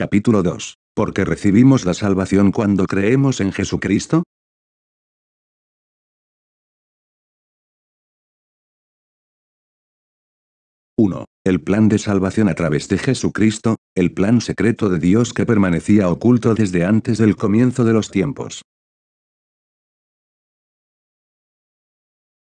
Capítulo 2. ¿Por qué recibimos la salvación cuando creemos en Jesucristo? ¡1! El plan de salvación a través de Jesucristo, el plan secreto de Dios que permanecía oculto desde antes del comienzo de los tiempos.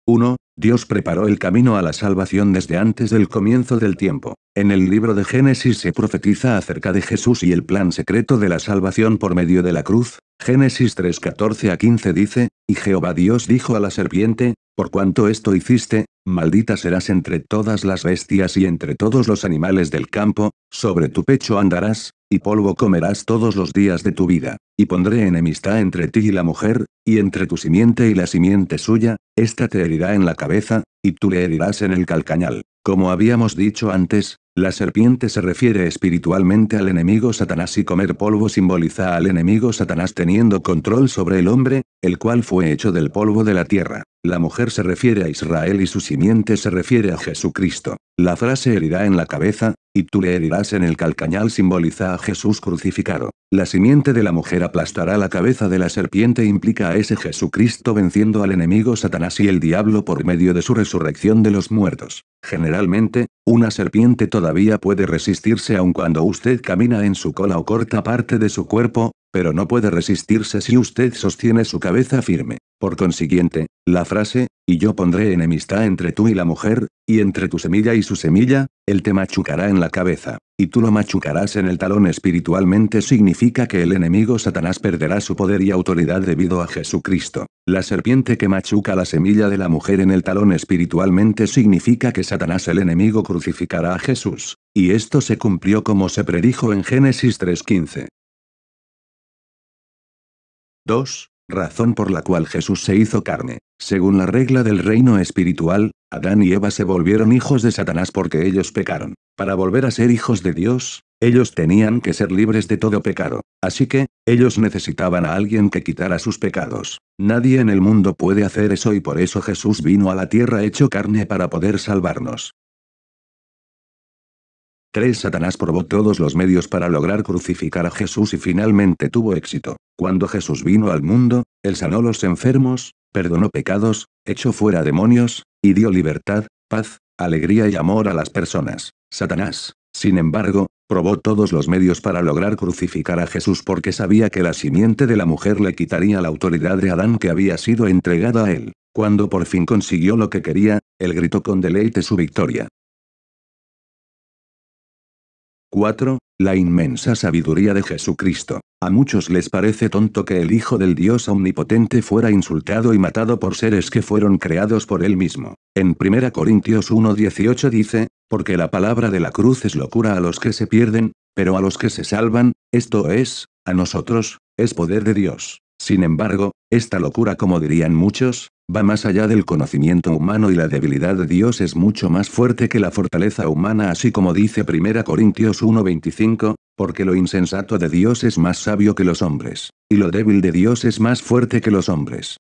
1. Dios preparó el camino a la salvación desde antes del comienzo del tiempo. En el libro de Génesis se profetiza acerca de Jesús y el plan secreto de la salvación por medio de la cruz. Génesis 3:14-15 dice, y Jehová Dios dijo a la serpiente, por cuanto esto hiciste, maldita serás entre todas las bestias y entre todos los animales del campo, sobre tu pecho andarás, y polvo comerás todos los días de tu vida, y pondré enemistad entre ti y la mujer, y entre tu simiente y la simiente suya, ésta te herirá en la cabeza, y tú le herirás en el calcañal. Como habíamos dicho antes, la serpiente se refiere espiritualmente al enemigo Satanás y comer polvo simboliza al enemigo Satanás teniendo control sobre el hombre, el cual fue hecho del polvo de la tierra. La mujer se refiere a Israel y su simiente se refiere a Jesucristo. La frase herirá en la cabeza, y tú le herirás en el calcañal simboliza a Jesús crucificado. La simiente de la mujer aplastará la cabeza de la serpiente implica a ese Jesucristo venciendo al enemigo Satanás y el diablo por medio de su resurrección de los muertos. Generalmente, una serpiente todavía puede resistirse aun cuando usted camina en su cola o corta parte de su cuerpo, pero no puede resistirse si usted sostiene su cabeza firme. Por consiguiente, la frase, y yo pondré enemistad entre tú y la mujer, y entre tu semilla y su semilla, él te machucará en la cabeza, y tú lo machucarás en el talón espiritualmente significa que el enemigo Satanás perderá su poder y autoridad debido a Jesucristo. La serpiente que machuca la semilla de la mujer en el talón espiritualmente significa que Satanás el enemigo crucificará a Jesús, y esto se cumplió como se predijo en Génesis 3:15. 2. Razón por la cual Jesús se hizo carne. Según la regla del reino espiritual, Adán y Eva se volvieron hijos de Satanás porque ellos pecaron. Para volver a ser hijos de Dios, ellos tenían que ser libres de todo pecado. Así que, ellos necesitaban a alguien que quitara sus pecados. Nadie en el mundo puede hacer eso y por eso Jesús vino a la tierra hecho carne para poder salvarnos. 3. Satanás probó todos los medios para lograr crucificar a Jesús y finalmente tuvo éxito. Cuando Jesús vino al mundo, él sanó los enfermos, perdonó pecados, echó fuera demonios, y dio libertad, paz, alegría y amor a las personas. Satanás, sin embargo, probó todos los medios para lograr crucificar a Jesús porque sabía que la simiente de la mujer le quitaría la autoridad de Adán que había sido entregada a él. Cuando por fin consiguió lo que quería, él gritó con deleite su victoria. 4. La inmensa sabiduría de Jesucristo. A muchos les parece tonto que el Hijo del Dios Omnipotente fuera insultado y matado por seres que fueron creados por él mismo. En 1 Corintios 1:18 dice, porque la palabra de la cruz es locura a los que se pierden, pero a los que se salvan, esto es, a nosotros, es poder de Dios. Sin embargo, esta locura, como dirían muchos, va más allá del conocimiento humano y la debilidad de Dios es mucho más fuerte que la fortaleza humana, así como dice 1 Corintios 1:25, porque lo insensato de Dios es más sabio que los hombres, y lo débil de Dios es más fuerte que los hombres.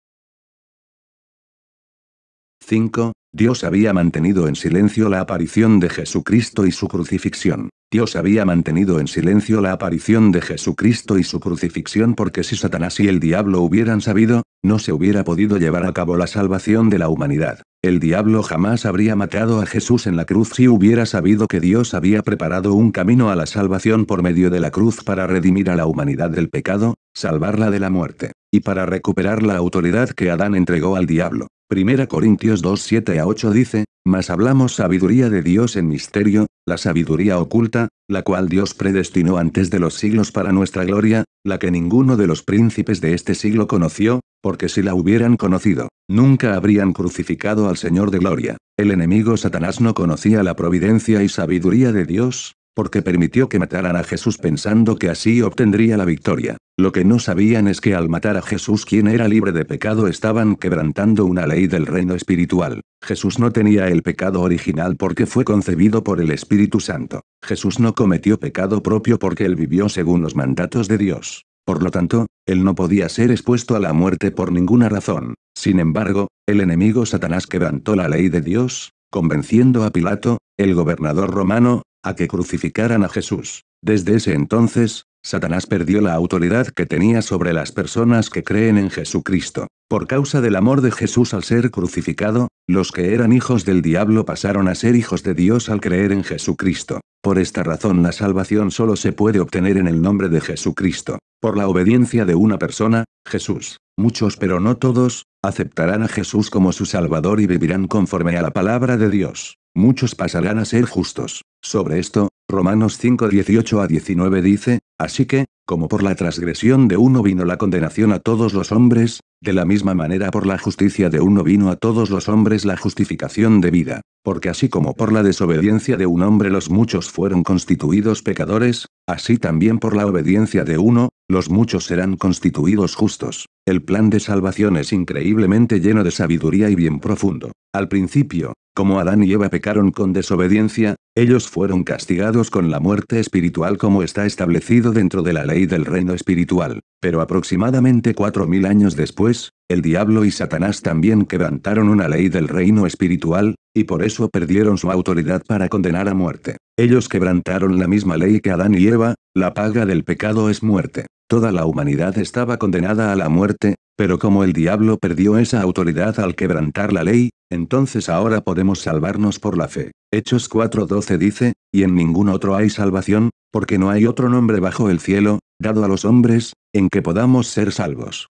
5. Dios había mantenido en silencio la aparición de Jesucristo y su crucifixión. Dios había mantenido en silencio la aparición de Jesucristo y su crucifixión porque si Satanás y el diablo hubieran sabido, no se hubiera podido llevar a cabo la salvación de la humanidad. El diablo jamás habría matado a Jesús en la cruz si hubiera sabido que Dios había preparado un camino a la salvación por medio de la cruz para redimir a la humanidad del pecado, salvarla de la muerte, y para recuperar la autoridad que Adán entregó al diablo. 1 Corintios 2:7-8 dice, mas hablamos sabiduría de Dios en misterio, la sabiduría oculta, la cual Dios predestinó antes de los siglos para nuestra gloria, la que ninguno de los príncipes de este siglo conoció, porque si la hubieran conocido, nunca habrían crucificado al Señor de gloria. El enemigo Satanás no conocía la providencia y sabiduría de Dios, porque permitió que mataran a Jesús pensando que así obtendría la victoria. Lo que no sabían es que al matar a Jesús, quien era libre de pecado, estaban quebrantando una ley del reino espiritual. Jesús no tenía el pecado original porque fue concebido por el Espíritu Santo. Jesús no cometió pecado propio porque él vivió según los mandatos de Dios. Por lo tanto, él no podía ser expuesto a la muerte por ninguna razón. Sin embargo, el enemigo Satanás quebrantó la ley de Dios, convenciendo a Pilato, el gobernador romano, a que crucificaran a Jesús. Desde ese entonces, Satanás perdió la autoridad que tenía sobre las personas que creen en Jesucristo. Por causa del amor de Jesús al ser crucificado, los que eran hijos del diablo pasaron a ser hijos de Dios al creer en Jesucristo. Por esta razón la salvación solo se puede obtener en el nombre de Jesucristo. Por la obediencia de una persona, Jesús. Muchos pero no todos, aceptarán a Jesús como su Salvador y vivirán conforme a la palabra de Dios. Muchos pasarán a ser justos. Sobre esto, Romanos 5:18-19 dice, así que, como por la transgresión de uno vino la condenación a todos los hombres, de la misma manera por la justicia de uno vino a todos los hombres la justificación de vida. Porque así como por la desobediencia de un hombre los muchos fueron constituidos pecadores, así también por la obediencia de uno, los muchos serán constituidos justos. El plan de salvación es increíblemente lleno de sabiduría y bien profundo. Al principio, como Adán y Eva pecaron con desobediencia, ellos fueron castigados con la muerte espiritual como está establecido dentro de la ley del reino espiritual. Pero aproximadamente 4000 años después, el diablo y Satanás también quebrantaron una ley del reino espiritual, y por eso perdieron su autoridad para condenar a muerte. Ellos quebrantaron la misma ley que Adán y Eva, la paga del pecado es muerte. Toda la humanidad estaba condenada a la muerte, pero como el diablo perdió esa autoridad al quebrantar la ley, entonces ahora podemos salvarnos por la fe. Hechos 4:12 dice, y en ningún otro hay salvación, porque no hay otro nombre bajo el cielo, dado a los hombres, en que podamos ser salvos.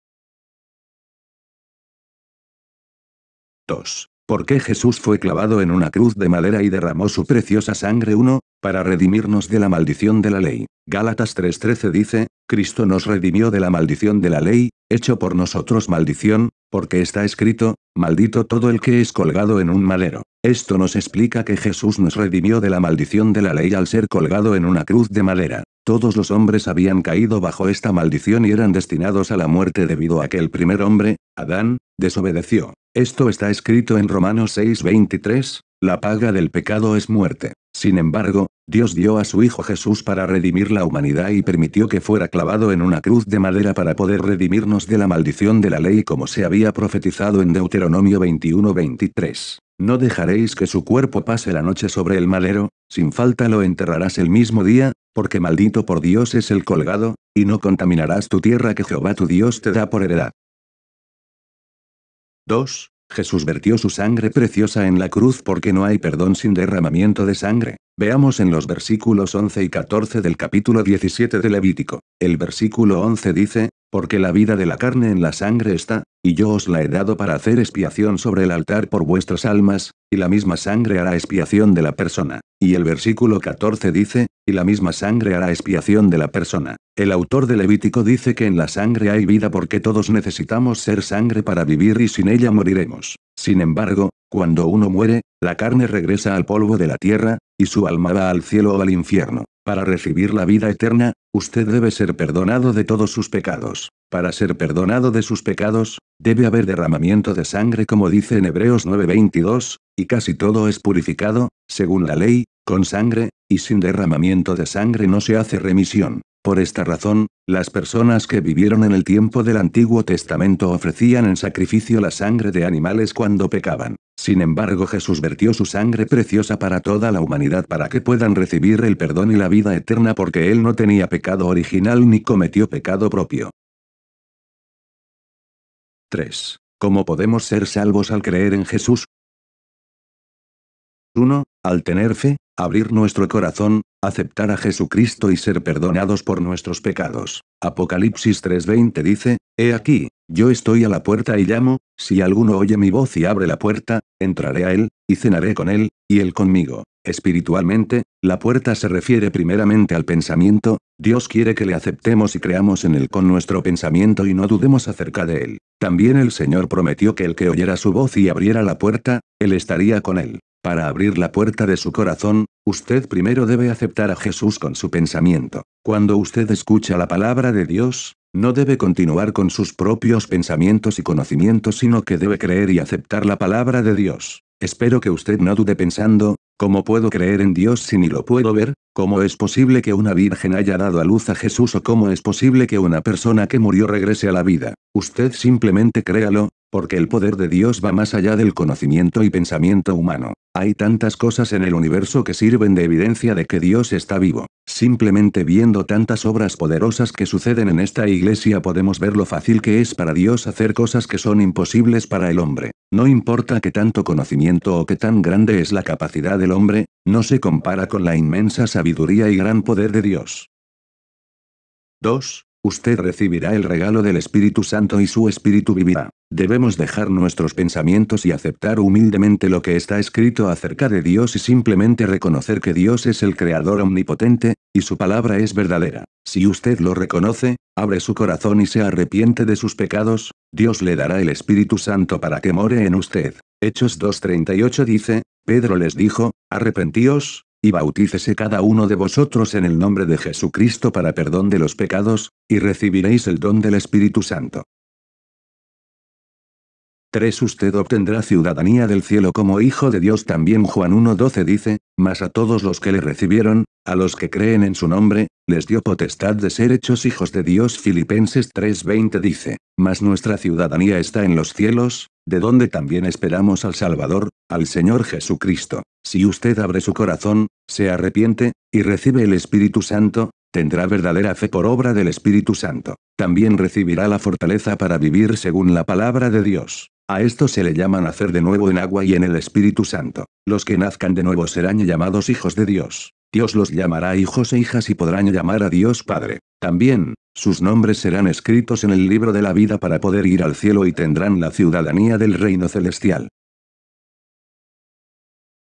2. ¿Por qué Jesús fue clavado en una cruz de madera y derramó su preciosa sangre? 1. Para redimirnos de la maldición de la ley. Gálatas 3:13 dice, Cristo nos redimió de la maldición de la ley, hecho por nosotros maldición, porque está escrito, maldito todo el que es colgado en un madero. Esto nos explica que Jesús nos redimió de la maldición de la ley al ser colgado en una cruz de madera. Todos los hombres habían caído bajo esta maldición y eran destinados a la muerte debido a que el primer hombre, Adán, desobedeció. Esto está escrito en Romanos 6:23, la paga del pecado es muerte. Sin embargo, Dios dio a su Hijo Jesús para redimir la humanidad y permitió que fuera clavado en una cruz de madera para poder redimirnos de la maldición de la ley como se había profetizado en Deuteronomio 21:23. No dejaréis que su cuerpo pase la noche sobre el madero, sin falta lo enterrarás el mismo día, porque maldito por Dios es el colgado, y no contaminarás tu tierra que Jehová tu Dios te da por heredad. 2. Jesús vertió su sangre preciosa en la cruz porque no hay perdón sin derramamiento de sangre. Veamos en los versículos 11 y 14 del capítulo 17 de Levítico. El versículo 11 dice, porque la vida de la carne en la sangre está, y yo os la he dado para hacer expiación sobre el altar por vuestras almas, y la misma sangre hará expiación de la persona. Y el versículo 14 dice, y la misma sangre hará expiación de la persona. El autor de Levítico dice que en la sangre hay vida porque todos necesitamos ser sangre para vivir y sin ella moriremos. Sin embargo, cuando uno muere, la carne regresa al polvo de la tierra, y su alma va al cielo o al infierno. Para recibir la vida eterna, usted debe ser perdonado de todos sus pecados. Para ser perdonado de sus pecados, debe haber derramamiento de sangre como dice en Hebreos 9:22, y casi todo es purificado, según la ley, con sangre, y sin derramamiento de sangre no se hace remisión. Por esta razón, las personas que vivieron en el tiempo del Antiguo Testamento ofrecían en sacrificio la sangre de animales cuando pecaban. Sin embargo, Jesús vertió su sangre preciosa para toda la humanidad para que puedan recibir el perdón y la vida eterna porque Él no tenía pecado original ni cometió pecado propio. 3. ¿Cómo podemos ser salvos al creer en Jesús? 1. Al tener fe, abrir nuestro corazón, aceptar a Jesucristo y ser perdonados por nuestros pecados. Apocalipsis 3:20 dice, he aquí, yo estoy a la puerta y llamo, si alguno oye mi voz y abre la puerta, entraré a él, y cenaré con él, y él conmigo. Espiritualmente, la puerta se refiere primeramente al pensamiento, Dios quiere que le aceptemos y creamos en él con nuestro pensamiento y no dudemos acerca de él. También el Señor prometió que el que oyera su voz y abriera la puerta, él estaría con él. Para abrir la puerta de su corazón, usted primero debe aceptar a Jesús con su pensamiento. Cuando usted escucha la palabra de Dios, no debe continuar con sus propios pensamientos y conocimientos, sino que debe creer y aceptar la palabra de Dios. Espero que usted no dude pensando, ¿cómo puedo creer en Dios si ni lo puedo ver? ¿Cómo es posible que una virgen haya dado a luz a Jesús o cómo es posible que una persona que murió regrese a la vida? Usted simplemente créalo, porque el poder de Dios va más allá del conocimiento y pensamiento humano. Hay tantas cosas en el universo que sirven de evidencia de que Dios está vivo. Simplemente viendo tantas obras poderosas que suceden en esta iglesia podemos ver lo fácil que es para Dios hacer cosas que son imposibles para el hombre. No importa qué tanto conocimiento o qué tan grande es la capacidad del hombre, no se compara con la inmensa sabiduría y gran poder de Dios. 2. Usted recibirá el regalo del Espíritu Santo y su Espíritu vivirá. Debemos dejar nuestros pensamientos y aceptar humildemente lo que está escrito acerca de Dios y simplemente reconocer que Dios es el Creador omnipotente, y su palabra es verdadera. Si usted lo reconoce, abre su corazón y se arrepiente de sus pecados, Dios le dará el Espíritu Santo para que more en usted. Hechos 2:38 dice, Pedro les dijo, arrepentíos, y bautícese cada uno de vosotros en el nombre de Jesucristo para perdón de los pecados, y recibiréis el don del Espíritu Santo. 3. Usted obtendrá ciudadanía del cielo como hijo de Dios. También Juan 1:12 dice, mas a todos los que le recibieron, a los que creen en su nombre, les dio potestad de ser hechos hijos de Dios. Filipenses 3:20 dice, mas nuestra ciudadanía está en los cielos, de donde también esperamos al Salvador, al Señor Jesucristo. Si usted abre su corazón, se arrepiente, y recibe el Espíritu Santo, tendrá verdadera fe por obra del Espíritu Santo. También recibirá la fortaleza para vivir según la palabra de Dios. A esto se le llama nacer de nuevo en agua y en el Espíritu Santo. Los que nazcan de nuevo serán llamados hijos de Dios. Dios los llamará hijos e hijas y podrán llamar a Dios Padre. También, sus nombres serán escritos en el libro de la vida para poder ir al cielo y tendrán la ciudadanía del reino celestial.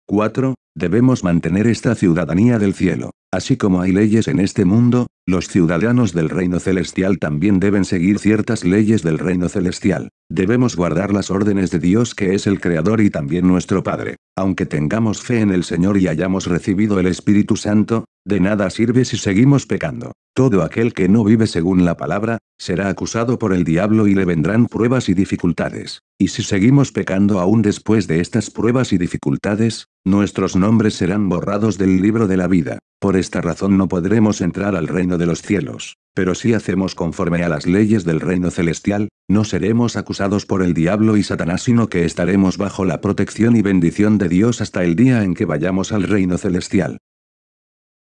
4. Debemos mantener esta ciudadanía del cielo. Así como hay leyes en este mundo, los ciudadanos del reino celestial también deben seguir ciertas leyes del reino celestial. Debemos guardar las órdenes de Dios, que es el Creador y también nuestro Padre. Aunque tengamos fe en el Señor y hayamos recibido el Espíritu Santo, de nada sirve si seguimos pecando. Todo aquel que no vive según la palabra, será acusado por el diablo y le vendrán pruebas y dificultades. Y si seguimos pecando aún después de estas pruebas y dificultades, nuestros nombres serán borrados del libro de la vida. Por esta razón no podremos entrar al reino de los cielos. Pero si hacemos conforme a las leyes del reino celestial, no seremos acusados por el diablo y Satanás, sino que estaremos bajo la protección y bendición de Dios hasta el día en que vayamos al reino celestial.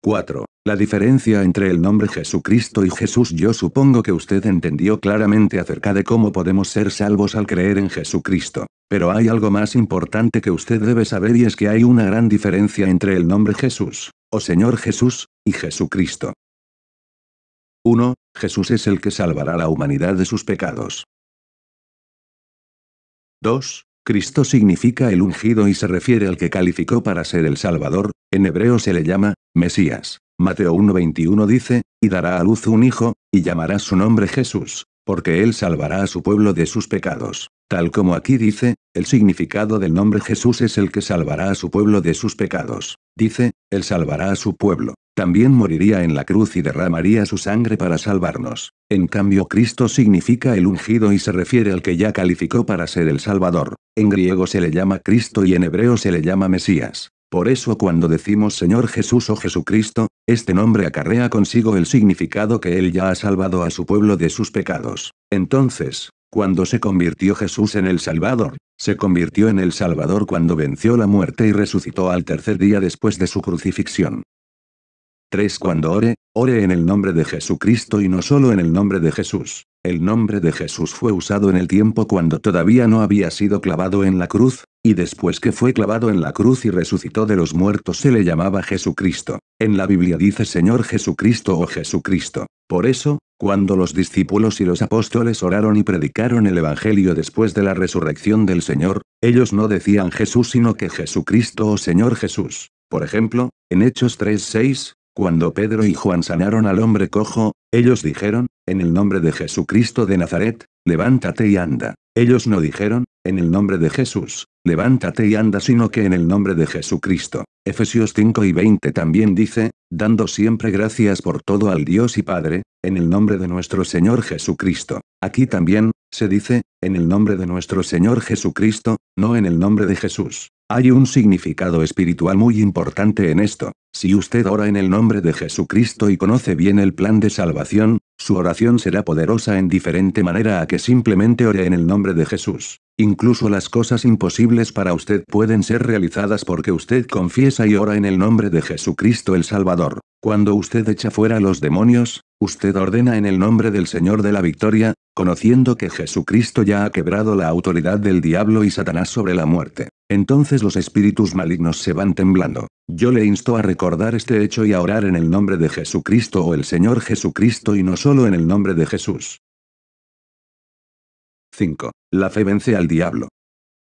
4. La diferencia entre el nombre Jesucristo y Jesús. Yo supongo que usted entendió claramente acerca de cómo podemos ser salvos al creer en Jesucristo. Pero hay algo más importante que usted debe saber, y es que hay una gran diferencia entre el nombre Jesús, o Señor Jesús, y Jesucristo. 1. Jesús es el que salvará a la humanidad de sus pecados. 2. Cristo significa el ungido y se refiere al que calificó para ser el Salvador. En hebreo se le llama Mesías. Mateo 1:21 dice, y dará a luz un hijo, y llamará su nombre Jesús, porque él salvará a su pueblo de sus pecados. Tal como aquí dice, el significado del nombre Jesús es el que salvará a su pueblo de sus pecados. Dice, él salvará a su pueblo. También moriría en la cruz y derramaría su sangre para salvarnos. En cambio, Cristo significa el ungido y se refiere al que ya calificó para ser el Salvador. En griego se le llama Cristo y en hebreo se le llama Mesías. Por eso cuando decimos Señor Jesús o Jesucristo, este nombre acarrea consigo el significado que Él ya ha salvado a su pueblo de sus pecados. Entonces, cuando se convirtió Jesús en el Salvador, se convirtió en el Salvador cuando venció la muerte y resucitó al tercer día después de su crucifixión. 3. Cuando ore en el nombre de Jesucristo y no solo en el nombre de Jesús. El nombre de Jesús fue usado en el tiempo cuando todavía no había sido clavado en la cruz, y después que fue clavado en la cruz y resucitó de los muertos se le llamaba Jesucristo. En la Biblia dice Señor Jesucristo o Jesucristo. Por eso, cuando los discípulos y los apóstoles oraron y predicaron el Evangelio después de la resurrección del Señor, ellos no decían Jesús sino que Jesucristo o Señor Jesús. Por ejemplo, en Hechos 3:6, cuando Pedro y Juan sanaron al hombre cojo, ellos dijeron, en el nombre de Jesucristo de Nazaret, levántate y anda. Ellos no dijeron, en el nombre de Jesús, levántate y anda, sino que en el nombre de Jesucristo. Efesios 5:20 también dice, dando siempre gracias por todo al Dios y Padre, en el nombre de nuestro Señor Jesucristo. Aquí también, se dice, en el nombre de nuestro Señor Jesucristo, no en el nombre de Jesús. Hay un significado espiritual muy importante en esto. Si usted ora en el nombre de Jesucristo y conoce bien el plan de salvación, su oración será poderosa en diferente manera a que simplemente ore en el nombre de Jesús. Incluso las cosas imposibles para usted pueden ser realizadas porque usted confiesa y ora en el nombre de Jesucristo el Salvador. Cuando usted echa fuera a los demonios, usted ordena en el nombre del Señor de la Victoria, conociendo que Jesucristo ya ha quebrado la autoridad del diablo y Satanás sobre la muerte. Entonces los espíritus malignos se van temblando. Yo le insto a recordar este hecho y a orar en el nombre de Jesucristo o el Señor Jesucristo y no solo en el nombre de Jesús. 5. La fe vence al diablo.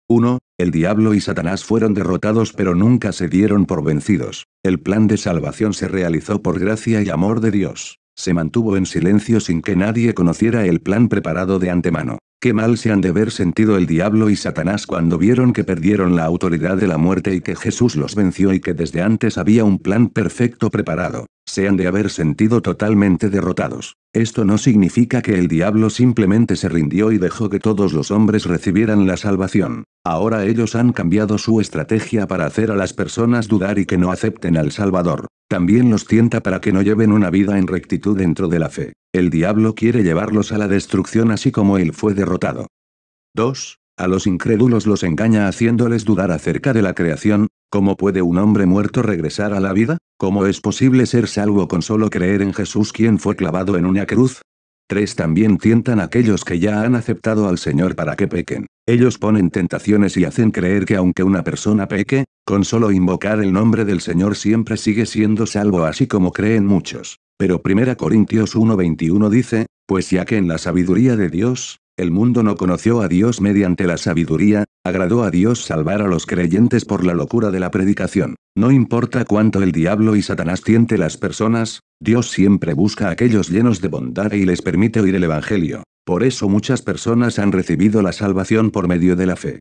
1. El diablo y Satanás fueron derrotados pero nunca se dieron por vencidos. El plan de salvación se realizó por gracia y amor de Dios. Se mantuvo en silencio sin que nadie conociera el plan preparado de antemano. Qué mal se han de haber sentido el diablo y Satanás cuando vieron que perdieron la autoridad de la muerte y que Jesús los venció y que desde antes había un plan perfecto preparado. Se han de haber sentido totalmente derrotados. Esto no significa que el diablo simplemente se rindió y dejó que todos los hombres recibieran la salvación. Ahora ellos han cambiado su estrategia para hacer a las personas dudar y que no acepten al Salvador. También los tienta para que no lleven una vida en rectitud dentro de la fe. El diablo quiere llevarlos a la destrucción así como él fue derrotado. 2. A los incrédulos los engaña haciéndoles dudar acerca de la creación. ¿Cómo puede un hombre muerto regresar a la vida? ¿Cómo es posible ser salvo con solo creer en Jesús quien fue clavado en una cruz? 3. También tientan a aquellos que ya han aceptado al Señor para que pequen. Ellos ponen tentaciones y hacen creer que aunque una persona peque, con solo invocar el nombre del Señor siempre sigue siendo salvo así como creen muchos. Pero 1 Corintios 1:21 dice, pues ya que en la sabiduría de Dios, el mundo no conoció a Dios mediante la sabiduría, agradó a Dios salvar a los creyentes por la locura de la predicación. No importa cuánto el diablo y Satanás tiente las personas, Dios siempre busca a aquellos llenos de bondad y les permite oír el Evangelio. Por eso muchas personas han recibido la salvación por medio de la fe.